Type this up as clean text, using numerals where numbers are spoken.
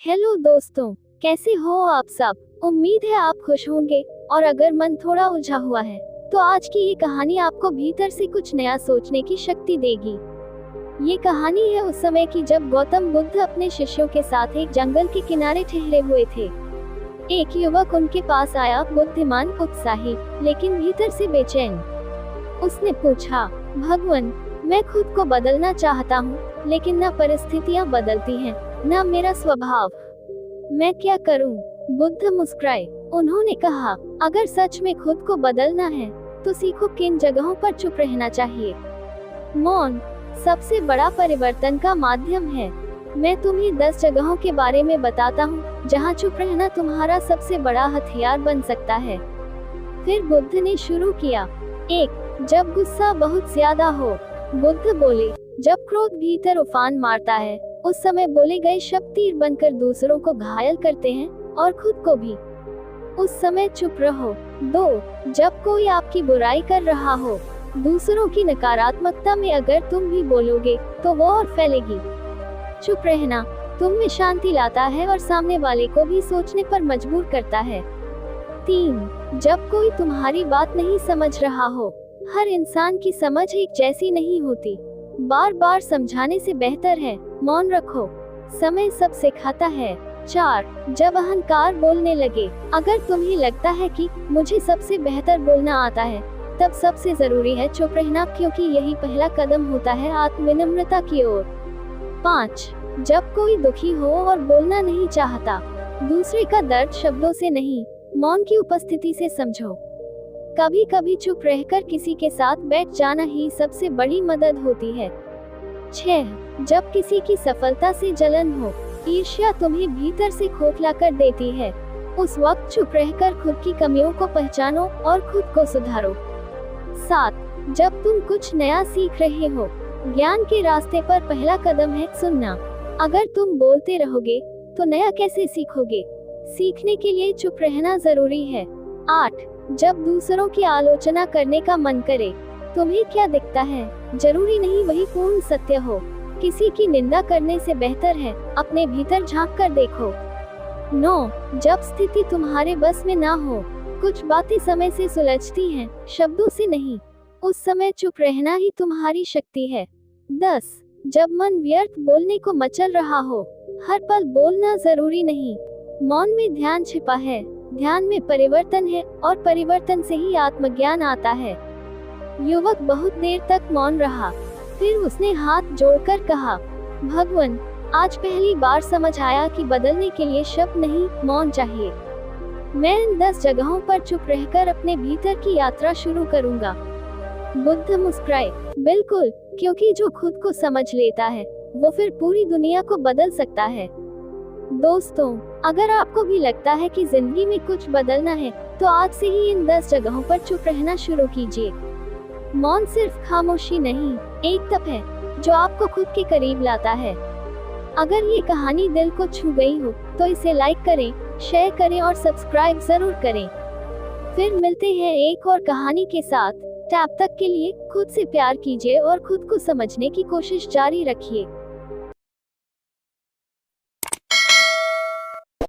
Hello दोस्तों, कैसे हो आप सब। उम्मीद है आप खुश होंगे। और अगर मन थोड़ा उलझा हुआ है तो आज की ये कहानी आपको भीतर से कुछ नया सोचने की शक्ति देगी। ये कहानी है उस समय की जब गौतम बुद्ध अपने शिष्यों के साथ एक जंगल के किनारे ठहरे हुए थे। एक युवक उनके पास आया, बुद्धिमान, उत्साही, लेकिन भीतर से बेचैन। उसने पूछा, भगवान, मैं खुद को बदलना चाहता हूँ, लेकिन न परिस्थितियाँ बदलती हैं, न मेरा स्वभाव। मैं क्या करूं? बुद्ध मुस्कुराए। उन्होंने कहा, अगर सच में खुद को बदलना है तो सीखो किन जगहों पर चुप रहना चाहिए। मौन सबसे बड़ा परिवर्तन का माध्यम है। मैं तुम्हें 10 जगहों के बारे में बताता हूँ जहाँ चुप रहना तुम्हारा सबसे बड़ा हथियार बन सकता है। फिर बुद्ध ने शुरू किया। 1. जब गुस्सा बहुत ज्यादा हो। बुद्ध बोले, जब क्रोध भीतर उफान मारता है, उस समय बोले गए शब्द तीर बनकर दूसरों को घायल करते हैं और खुद को भी। उस समय चुप रहो। 2. जब कोई आपकी बुराई कर रहा हो। दूसरों की नकारात्मकता में अगर तुम भी बोलोगे तो वो और फैलेगी। चुप रहना तुम में शांति लाता है और सामने वाले को भी सोचने पर मजबूर करता है। 3. जब कोई तुम्हारी बात नहीं समझ रहा हो। हर इंसान की समझ एक जैसी नहीं होती। बार बार समझाने से बेहतर है मौन रखो। समय सब सिखाता है। 4. जब अहंकार बोलने लगे। अगर तुम्हें लगता है कि मुझे सबसे बेहतर बोलना आता है, तब सबसे जरूरी है चुप रहना, क्योंकि यही पहला कदम होता है आत्मविनम्रता की ओर। 5. जब कोई दुखी हो और बोलना नहीं चाहता। दूसरे का दर्द शब्दों से नहीं, मौन की उपस्थिति से समझो। कभी कभी चुप रहकर किसी के साथ बैठ जाना ही सबसे बड़ी मदद होती है। 6. जब किसी की सफलता से जलन हो। ईर्ष्या तुम्हें भीतर से खोखला कर देती है। उस वक्त चुप रहकर खुद की कमियों को पहचानो और खुद को सुधारो। 7. जब तुम कुछ नया सीख रहे हो। ज्ञान के रास्ते पर पहला कदम है सुनना। अगर तुम बोलते रहोगे तो नया कैसे सीखोगे। सीखने के लिए चुप रहना जरूरी है। 8. जब दूसरों की आलोचना करने का मन करे। तुम्हें क्या दिखता है, जरूरी नहीं वही पूर्ण सत्य हो। किसी की निंदा करने से बेहतर है अपने भीतर झांक कर देखो। 9. जब स्थिति तुम्हारे बस में ना हो। कुछ बातें समय से सुलझती हैं, शब्दों से नहीं। उस समय चुप रहना ही तुम्हारी शक्ति है। 10. जब मन व्यर्थ बोलने को मचल रहा हो। हर पल बोलना जरूरी नहीं, मौन में ध्यान छिपा है। ध्यान में परिवर्तन है और परिवर्तन से ही आत्मज्ञान आता है। युवक बहुत देर तक मौन रहा, फिर उसने हाथ जोड़कर कहा, भगवान, आज पहली बार समझ आया कि बदलने के लिए शब्द नहीं, मौन चाहिए। मैं इन 10 जगहों पर चुप रहकर अपने भीतर की यात्रा शुरू करूंगा। बुद्ध मुस्कुराए, बिल्कुल, क्योंकि जो खुद को समझ लेता है वो फिर पूरी दुनिया को बदल सकता है। दोस्तों, अगर आपको भी लगता है कि जिंदगी में कुछ बदलना है तो आज से ही इन 10 जगहों पर चुप रहना शुरू कीजिए। मौन सिर्फ खामोशी नहीं, एक तप है जो आपको खुद के करीब लाता है। अगर ये कहानी दिल को छू गई हो तो इसे लाइक करें, शेयर करें और सब्सक्राइब जरूर करें। फिर मिलते हैं एक और कहानी के साथ। तब तक के लिए खुद से प्यार कीजिए और खुद को समझने की कोशिश जारी रखिए।